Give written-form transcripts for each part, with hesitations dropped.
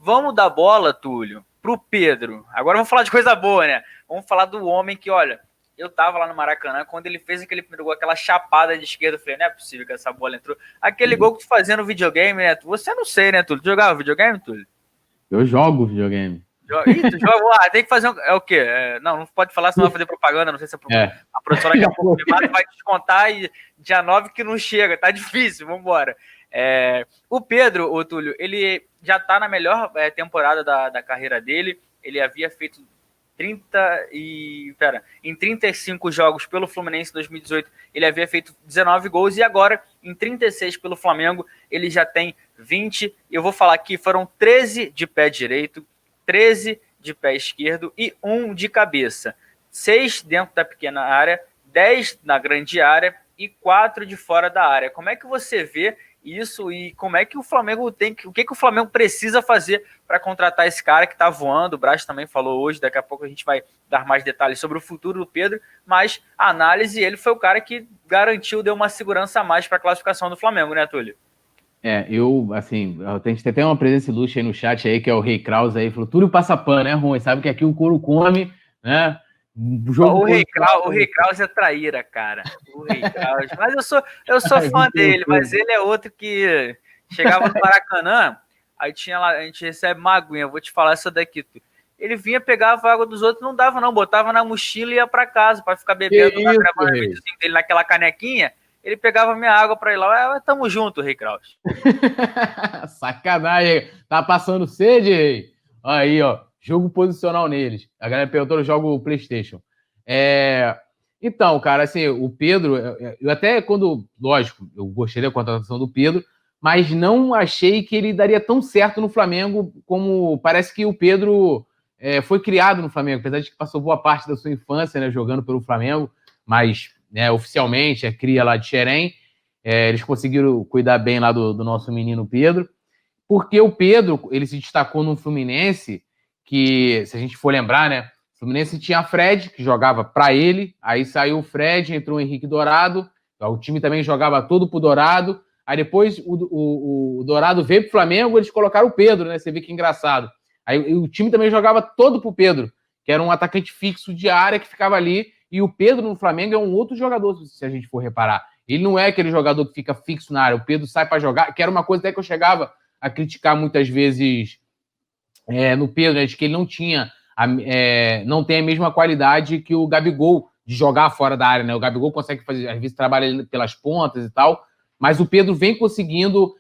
Vamos dar bola, Túlio, pro Pedro. Agora vamos falar de coisa boa, né? Vamos falar do homem que, olha, eu tava lá no Maracanã, quando ele fez aquele primeiro gol, aquela chapada de esquerda, eu falei, não é possível que essa bola entrou. Aquele gol que tu fazia no videogame, né? Você não sei, né, Túlio? Tu jogava videogame, Túlio? Eu jogo videogame. Ih, tu joga lá, tem que fazer um... É o quê? Não pode falar, senão vai fazer propaganda, não sei se a produção daqui a pouco me mata, vai descontar e dia 9 que não chega, tá difícil, vambora. O Pedro, o Túlio, ele já tá na melhor temporada da carreira dele, ele havia feito em 35 jogos pelo Fluminense em 2018, ele havia feito 19 gols e agora, em 36 pelo Flamengo, ele já tem 20. Eu vou falar aqui, foram 13 de pé direito, 13 de pé esquerdo e 1 de cabeça. 6 dentro da pequena área, 10 na grande área e 4 de fora da área. Como é que você vê isso e como é que o Flamengo o que o Flamengo precisa fazer para contratar esse cara que está voando? O Braz também falou hoje, daqui a pouco a gente vai dar mais detalhes sobre o futuro do Pedro, mas a análise, ele foi o cara que garantiu, deu uma segurança a mais para a classificação do Flamengo, né, Túlio? A gente tem até uma presença ilustre aí no chat aí, que é o Rei Kraus aí, falou, Túlio passa pano, né, Rui? Sabe que aqui o couro come, né? O Rei Kraus é traíra, cara. O Rei Kraus. Mas eu sou fã dele, mas ele é outro que chegava no Maracanã, aí tinha lá, a gente recebe uma aguinha, vou te falar essa daqui. Ele vinha, pegava a água dos outros, não dava não, botava na mochila e ia pra casa pra ficar bebendo, gravando o videozinho dele naquela canequinha. Ele pegava minha água pra ir lá. Tamo junto, Rei Kraus. Sacanagem. Tá passando sede, Rei? Aí, ó. Jogo posicional neles. A galera perguntou, eu jogo o PlayStation. Então, cara, assim, o Pedro, eu até quando, lógico, eu gostei da contratação do Pedro, mas não achei que ele daria tão certo no Flamengo como parece que o Pedro foi criado no Flamengo, apesar de que passou boa parte da sua infância, né, jogando pelo Flamengo, mas né, oficialmente, cria lá de Xerém. Eles conseguiram cuidar bem lá do nosso menino Pedro, porque o Pedro, ele se destacou no Fluminense, que, se a gente for lembrar, né, o Fluminense tinha Fred, que jogava para ele, aí saiu o Fred, entrou o Henrique Dourado, o time também jogava todo pro Dourado, aí depois o Dourado veio pro Flamengo, eles colocaram o Pedro, né, você vê que engraçado. Aí o time também jogava todo pro Pedro, que era um atacante fixo de área que ficava ali, e o Pedro no Flamengo é um outro jogador, se a gente for reparar. Ele não é aquele jogador que fica fixo na área. O Pedro sai para jogar, que era uma coisa até que eu chegava a criticar muitas vezes no Pedro, né, de que ele não tinha, não tem a mesma qualidade que o Gabigol de jogar fora da área, né? O Gabigol consegue fazer, às vezes trabalha pelas pontas e tal, mas o Pedro vem conseguindo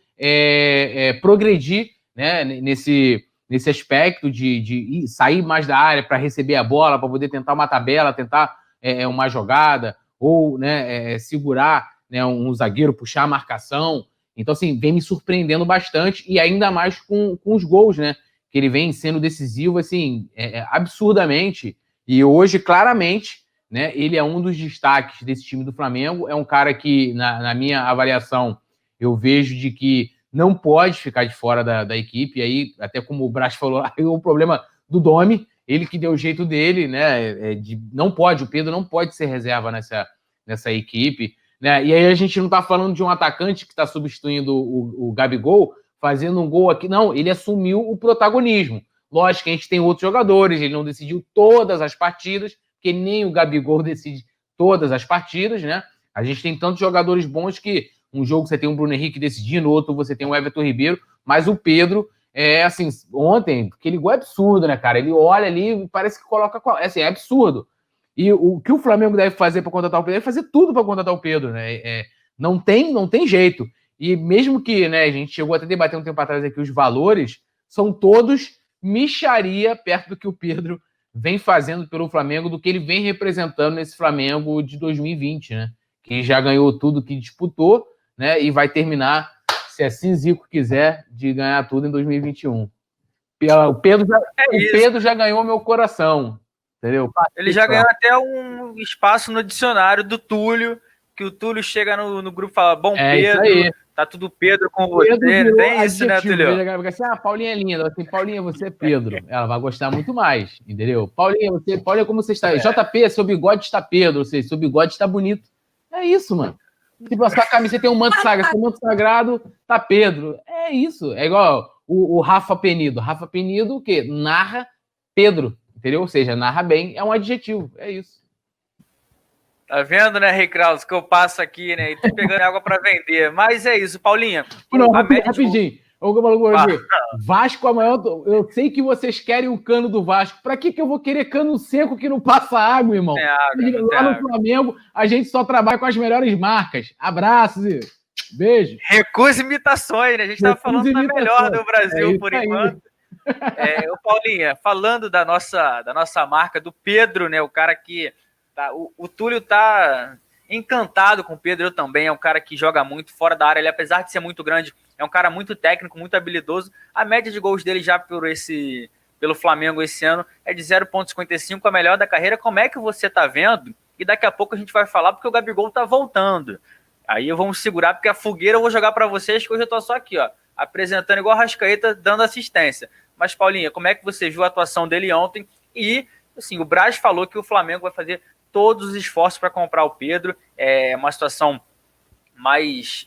progredir, né, nesse aspecto de sair mais da área para receber a bola, para poder tentar uma tabela, tentar uma jogada, ou né, segurar, né, um zagueiro, puxar a marcação. Então, assim, vem me surpreendendo bastante, e ainda mais com os gols, né? Que ele vem sendo decisivo, assim, absurdamente. E hoje, claramente, né, ele é um dos destaques desse time do Flamengo. É um cara que, na minha avaliação, eu vejo de que não pode ficar de fora da equipe. E aí, até como o Braz falou, aí o problema do Domi, ele que deu o jeito dele, né? Não pode, o Pedro não pode ser reserva nessa equipe, né? E aí a gente não está falando de um atacante que está substituindo o Gabigol, fazendo um gol aqui. Não, ele assumiu o protagonismo. Lógico que a gente tem outros jogadores, ele não decidiu todas as partidas, porque nem o Gabigol decide todas as partidas, né? A gente tem tantos jogadores bons que um jogo você tem o Bruno Henrique decidindo, outro você tem o Everton Ribeiro, mas o Pedro, assim, ontem, aquele gol é absurdo, né, cara? Ele olha ali e parece que coloca... Assim, é absurdo. E o que o Flamengo deve fazer para contratar o Pedro? Deve fazer tudo para contratar o Pedro, né? Não tem jeito. E mesmo que, né, a gente chegou até a debater um tempo atrás aqui, os valores são todos mixaria perto do que o Pedro vem fazendo pelo Flamengo, do que ele vem representando nesse Flamengo de 2020, né? Que já ganhou tudo que disputou, né? E vai terminar, se assim Zico quiser, de ganhar tudo em 2021. O Pedro já ganhou meu coração, entendeu? Ele já ganhou até um espaço no dicionário do Túlio, que o Túlio chega no grupo e fala, bom Pedro, tá tudo Pedro com você, tem isso, né, Túlio? Assim, Paulinha é linda, assim, Paulinha, você é Pedro. Ela vai gostar muito mais, entendeu? Paulinha, como você está? JP, seu bigode está Pedro, ou seja, seu bigode está bonito. É isso, mano. Tipo, a sua camisa tem um manto sagrado, seu manto sagrado tá Pedro. É isso. É igual o Rafa Penido. Rafa Penido, o quê? Narra Pedro, entendeu? Ou seja, narra bem, é um adjetivo, é isso. Tá vendo, né, Rei Kraus, que eu passo aqui, né? E tô pegando água para vender. Mas é isso, Paulinha. Não, rapidinho. Vasco amanhã, eu sei que vocês querem o cano do Vasco. Pra que eu vou querer cano seco que não passa água, irmão? Lá no Flamengo, a gente só trabalha com as melhores marcas. Abraços e beijo. Recusa imitações, né? A gente tava falando da melhor do Brasil por enquanto. Ô Paulinha, falando da nossa marca, do Pedro, né? O cara que... Tá, o Túlio tá encantado com o Pedro, eu também. É um cara que joga muito fora da área. Ele, apesar de ser muito grande, é um cara muito técnico, muito habilidoso. A média de gols dele já pelo Flamengo esse ano é de 0,55, a melhor da carreira. Como é que você tá vendo? E daqui a pouco a gente vai falar porque o Gabigol tá voltando. Aí vamos segurar, porque a fogueira eu vou jogar para vocês, que hoje eu tô só aqui, ó, apresentando igual a Arrascaeta, dando assistência. Mas, Paulinha, como é que você viu a atuação dele ontem? E, assim, o Braz falou que o Flamengo vai fazer todos os esforços para comprar o Pedro. É uma situação mais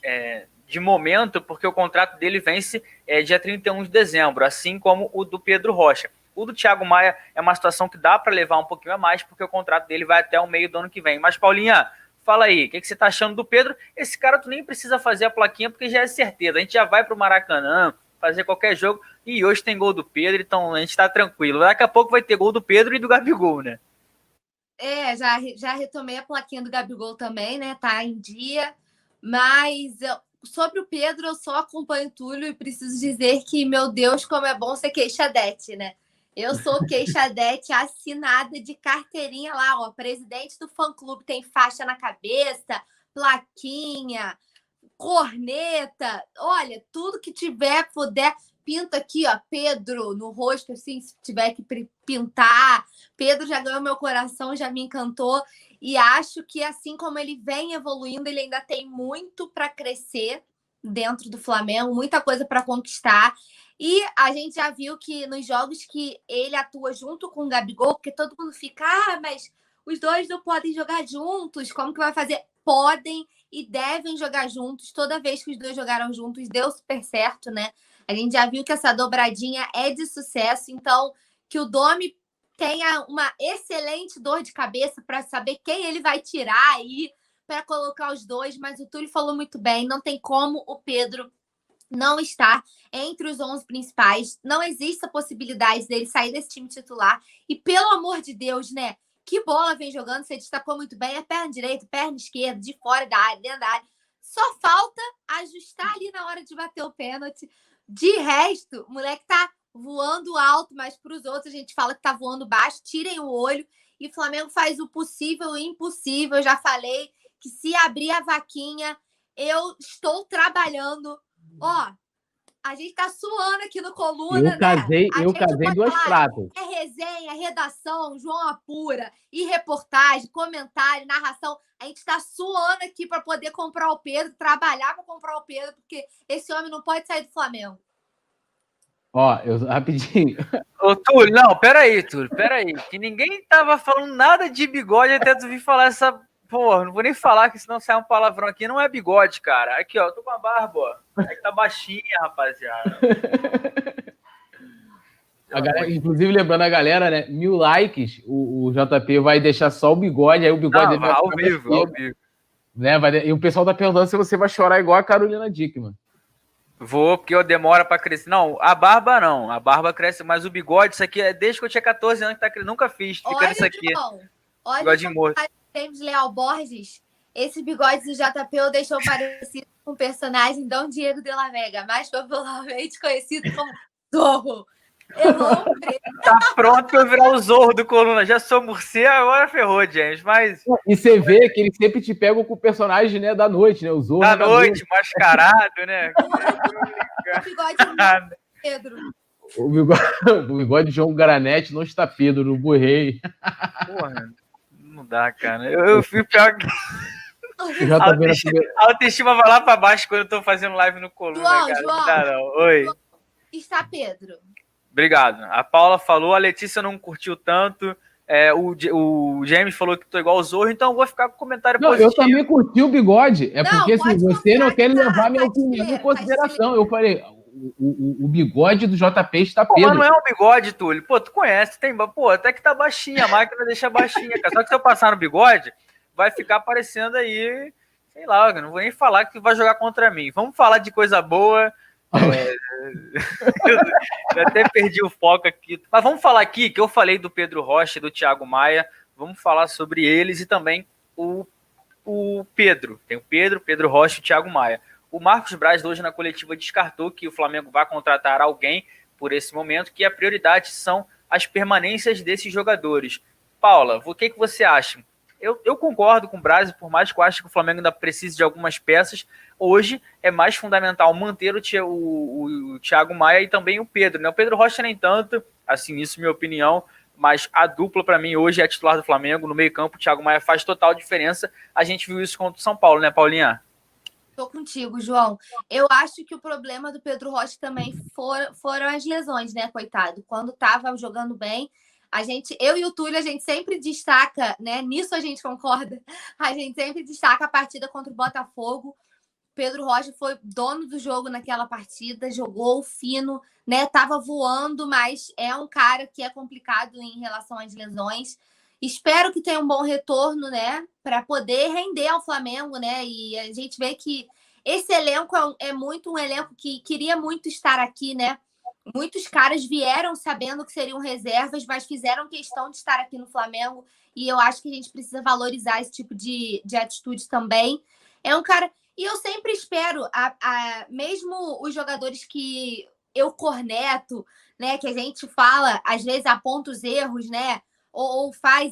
de momento, porque o contrato dele vence dia 31 de dezembro, assim como o do Pedro Rocha. O do Thiago Maia é uma situação que dá para levar um pouquinho a mais, porque o contrato dele vai até o meio do ano que vem. Mas, Paulinha, fala aí, o que você tá achando do Pedro? Esse cara tu nem precisa fazer a plaquinha, porque já é certeza. A gente já vai pro Maracanã, fazer qualquer jogo, e hoje tem gol do Pedro, então a gente tá tranquilo. Daqui a pouco vai ter gol do Pedro e do Gabigol, né? Já retomei a plaquinha do Gabigol também, né? Tá em dia. Mas sobre o Pedro, eu só acompanho o Túlio e preciso dizer que, meu Deus, como é bom ser queixadete, né? Eu sou queixadete assinada de carteirinha lá, ó. Presidente do fã-clube tem faixa na cabeça, plaquinha, corneta. Olha, tudo que tiver, puder, pinta aqui, ó, Pedro, no rosto, assim, se tiver que pintar. Pedro já ganhou meu coração, já me encantou. E acho que, assim como ele vem evoluindo, ele ainda tem muito para crescer dentro do Flamengo, muita coisa para conquistar. E a gente já viu que nos jogos que ele atua junto com o Gabigol, porque todo mundo fica, mas os dois não podem jogar juntos, como que vai fazer? Podem e devem jogar juntos. Toda vez que os dois jogaram juntos, deu super certo, né? A gente já viu que essa dobradinha é de sucesso, então que o Domi tenha uma excelente dor de cabeça para saber quem ele vai tirar aí para colocar os dois, mas o Túlio falou muito bem, não tem como o Pedro não estar entre os 11 principais, não existe a possibilidade dele sair desse time titular, e pelo amor de Deus, né, que bola vem jogando, você destacou muito bem, é perna direita, perna esquerda, de fora da área, dentro da área, só falta ajustar ali na hora de bater o pênalti. De resto, o moleque tá voando alto, mas para os outros a gente fala que tá voando baixo, tirem o olho, e o Flamengo faz o possível e o impossível. Eu já falei que se abrir a vaquinha, eu estou trabalhando. Ó, a gente tá suando aqui no Coluna, eu casei duas pratas. É resenha, redação, João Apura, e reportagem, comentário, narração. A gente tá suando aqui para poder comprar o Pedro, trabalhar para comprar o Pedro, porque esse homem não pode sair do Flamengo. Ó, rapidinho. Ô, Túlio, não, peraí, que ninguém tava falando nada de bigode até tu vir falar essa... Pô, não vou nem falar, que senão sai um palavrão aqui. Não é bigode, cara. Aqui, ó, tô com a barba, ó. É que tá baixinha, rapaziada. Inclusive, lembrando a galera, né? 1000 likes, o JP vai deixar só o bigode, aí o bigode... Não, vai ao vivo. Né? E o pessoal tá perguntando se você vai chorar igual a Carolina Dickmann. Vou, porque eu demora pra crescer. Não, a barba não. A barba cresce, mas o bigode, isso aqui é desde que eu tinha 14 anos que tá crescendo. Nunca fiz. Fica nisso aqui. Olha, bigode morto. James Leal Borges, esse bigode do JP o deixou parecido com o personagem Dom Diego de la Vega, mais popularmente conhecido como Zorro. Tá pronto pra eu virar o Zorro do Coluna. Já sou morcego, agora ferrou, James. Mas... E você vê que ele sempre te pega com o personagem, né, da noite, né? O Zorro. Da noite, mascarado, né? O bigode Pedro. O bigode de João Garanete não está Pedro, no burrei. Porra, não dá, cara. Eu fico pior que... A autoestima vai lá pra baixo quando eu tô fazendo live no Coluna, cara. João, não dá, não. Oi. Está Pedro. Obrigado. A Paula falou, a Letícia não curtiu tanto. O James falou que tô igual o Zorro, então eu vou ficar com o comentário positivo. Eu também curti o bigode. Porque se você não quer levar minha opinião em consideração. Eu falei, o bigode do JP está Pô, Pedro. mas não é um bigode, Túlio. Pô, tu conhece, tem, pô, até que tá baixinha, a máquina deixa baixinha, cara. Só que se eu passar no bigode, vai ficar parecendo aí, sei lá, eu não vou nem falar que vai jogar contra mim. Vamos falar de coisa boa. Eu até perdi o foco aqui. Mas vamos falar aqui, que eu falei do Pedro Rocha e do Thiago Maia, vamos falar sobre eles e também o Pedro. Tem o Pedro Rocha e o Thiago Maia. O Marcos Braz hoje na coletiva descartou que o Flamengo vai contratar alguém por esse momento, que a prioridade são as permanências desses jogadores. Paula, o que você acha? Eu concordo com o Braz, por mais que eu ache que o Flamengo ainda precise de algumas peças, hoje é mais fundamental manter o Thiago Maia e também o Pedro, né? O Pedro Rocha nem tanto, assim, isso é minha opinião, mas a dupla para mim hoje é titular do Flamengo, no meio campo o Thiago Maia faz total diferença, a gente viu isso contra o São Paulo, né, Paulinha? Tô contigo, João. Eu acho que o problema do Pedro Rocha também foram as lesões, né, coitado? Quando tava jogando bem, eu e o Túlio, a gente sempre destaca, né? Nisso a gente concorda. A gente sempre destaca a partida contra o Botafogo. Pedro Rocha foi dono do jogo naquela partida, jogou fino, né? Tava voando, mas é um cara que é complicado em relação às lesões. Espero que tenha um bom retorno, né? Para poder render ao Flamengo, né? E a gente vê que esse elenco é muito um elenco que queria muito estar aqui, né? Muitos caras vieram sabendo que seriam reservas, mas fizeram questão de estar aqui no Flamengo. E eu acho que a gente precisa valorizar esse tipo de atitude também. É um cara. E eu sempre espero, mesmo os jogadores que eu corneto, né? Que a gente fala, às vezes aponta os erros, né? Ou faz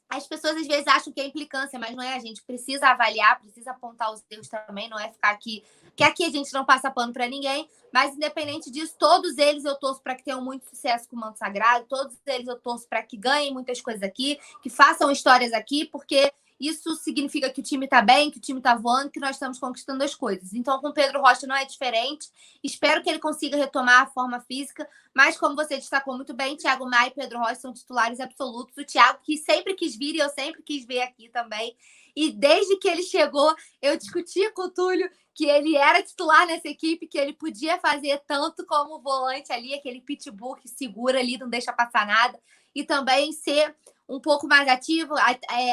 as pessoas às vezes acham que é implicância, mas não é. A gente precisa avaliar, precisa apontar os erros também, não é ficar aqui. Que aqui a gente não passa pano para ninguém, mas independente disso, todos eles eu torço para que tenham muito sucesso com o Manto Sagrado, todos eles eu torço para que ganhem muitas coisas aqui, que façam histórias aqui, porque isso significa que o time está bem, que o time está voando, que nós estamos conquistando as coisas. Então, com o Pedro Rocha não é diferente. Espero que ele consiga retomar a forma física. Mas, como você destacou muito bem, Thiago Maia e Pedro Rocha são titulares absolutos. O Thiago, que sempre quis vir e eu sempre quis ver aqui também. E desde que ele chegou, eu discutia com o Túlio que ele era titular nessa equipe, que ele podia fazer tanto como volante ali, aquele pitbull que segura ali, não deixa passar nada. E também ser um pouco mais ativo,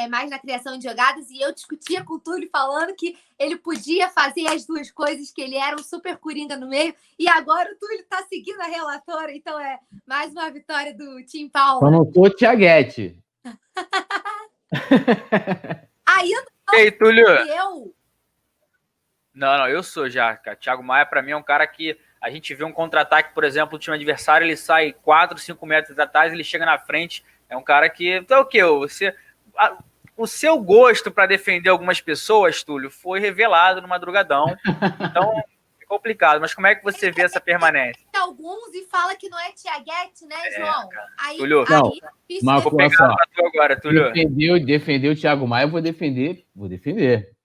mais na criação de jogadas, e eu discutia com o Túlio falando que ele podia fazer as duas coisas, que ele era um super coringa no meio, e agora o Túlio tá seguindo a relatora, então é mais uma vitória do Tim Paula. Eu não sou Thiaguete. Ainda não. Ei, Túlio. Eu? Não, eu sou já, cara. Thiago Maia, pra mim, é um cara que a gente vê um contra-ataque, por exemplo, o time adversário, ele sai 4, 5 metros atrás, ele chega na frente. É um cara que... Então, o quê? O seu gosto para defender algumas pessoas, Túlio, foi revelado no Madrugadão. Então, é complicado. Mas como é que você vê essa permanência? Alguns e fala que não é Thiaguete, né, João? Aí, Túlio, mas vou pegar pra tu agora, Túlio. Defendeu o Thiago Maia, eu vou defender.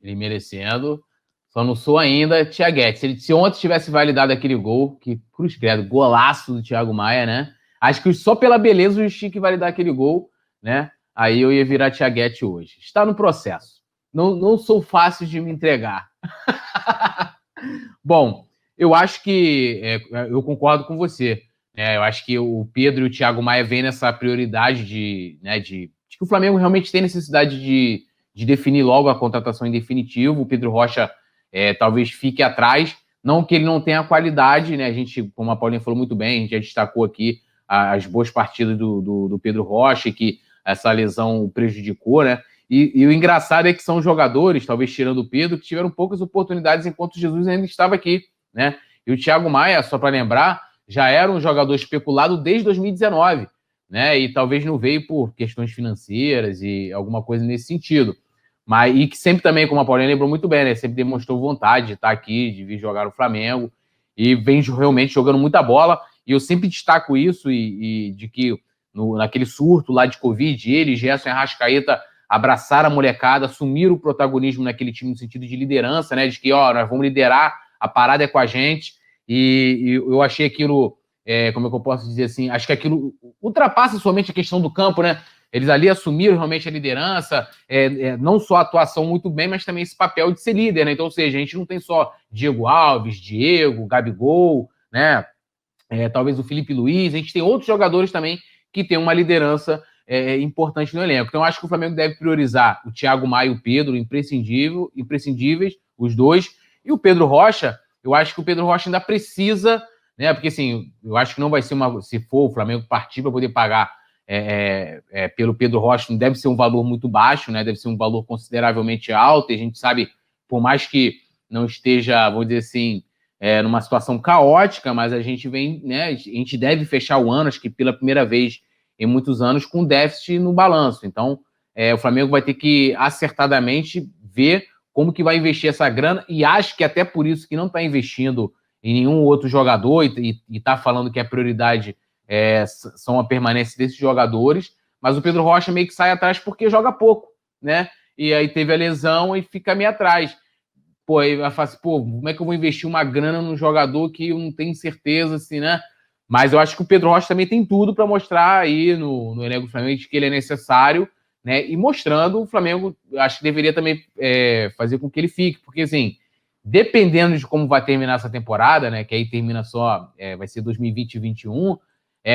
Ele merecendo. Só não sou ainda Thiaguete. Se ontem tivesse validado aquele gol, que cruz credo, golaço do Thiago Maia, né? Acho que só pela beleza o tinha que validar aquele gol, né? Aí eu ia virar Thiaguete hoje. Está no processo. Não sou fácil de me entregar. Bom, eu acho que... eu concordo com você. Eu acho que o Pedro e o Thiago Maia vêm nessa prioridade de que o Flamengo realmente tem necessidade de definir logo a contratação em definitivo. O Pedro Rocha talvez fique atrás. Não que ele não tenha qualidade, né? A gente, como a Paulinha falou muito bem, a gente já destacou aqui as boas partidas do Pedro Rocha, que essa lesão prejudicou, né? E o engraçado é que são jogadores, talvez tirando o Pedro, que tiveram poucas oportunidades enquanto o Jesus ainda estava aqui, né? E o Thiago Maia, só para lembrar, já era um jogador especulado desde 2019, né? E talvez não veio por questões financeiras e alguma coisa nesse sentido. E que sempre também, como a Paulinha lembrou muito bem, né? Sempre demonstrou vontade de estar aqui, de vir jogar no Flamengo, e vem realmente jogando muita bola. E eu sempre destaco isso, e de que naquele surto lá de Covid, ele, Gerson e Arrascaeta, abraçaram a molecada, assumiram o protagonismo naquele time no sentido de liderança, né? De que, nós vamos liderar, a parada é com a gente. E eu achei aquilo, como é que eu posso dizer assim, acho que aquilo ultrapassa somente a questão do campo, né? Eles ali assumiram realmente a liderança, não só a atuação muito bem, mas também esse papel de ser líder, né? Então, ou seja, a gente não tem só Diego Alves, Diego, Gabigol, né? Talvez o Felipe Luiz, a gente tem outros jogadores também que têm uma liderança importante no elenco. Então, acho que o Flamengo deve priorizar o Thiago Maia e o Pedro, imprescindíveis, os dois. E o Pedro Rocha, eu acho que o Pedro Rocha ainda precisa, né? Porque, assim, eu acho que não vai ser se for o Flamengo partir para poder pagar pelo Pedro Rocha, não deve ser um valor muito baixo, né? Deve ser um valor consideravelmente alto. E a gente sabe, por mais que não esteja, vou dizer assim, numa situação caótica, mas a gente vem, né? A gente deve fechar o ano, acho que pela primeira vez em muitos anos, com déficit no balanço. Então, o Flamengo vai ter que acertadamente ver como que vai investir essa grana, e acho que até por isso que não está investindo em nenhum outro jogador e está falando que a prioridade são a permanência desses jogadores, mas o Pedro Rocha meio que sai atrás porque joga pouco, né? E aí teve a lesão e fica meio atrás. Pô, aí vai falar assim, como é que eu vou investir uma grana num jogador que eu não tenho certeza, assim, né? Mas eu acho que o Pedro Rocha também tem tudo para mostrar aí no elenco do Flamengo de que ele é necessário, né? E mostrando, o Flamengo, acho que deveria também fazer com que ele fique, porque, assim, dependendo de como vai terminar essa temporada, né? Que aí termina só, vai ser 2020 e 2021,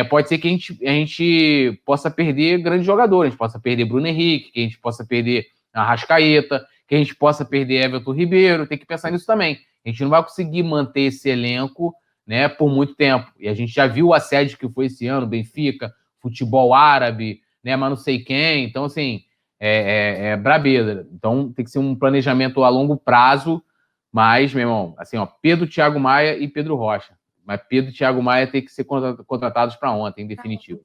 pode ser que a gente possa perder grandes jogadores, a gente possa perder Bruno Henrique, que a gente possa perder Arrascaeta, que a gente possa perder Everton Ribeiro, tem que pensar nisso também. A gente não vai conseguir manter esse elenco, né, por muito tempo. E a gente já viu o assédio que foi esse ano, Benfica, futebol árabe, né, mas não sei quem. Então, assim, brabeira. Então, tem que ser um planejamento a longo prazo, mas, meu irmão, assim, ó, Pedro, Thiago Maia e Pedro Rocha. Mas Pedro e Thiago Maia tem que ser contratados para ontem, em definitivo.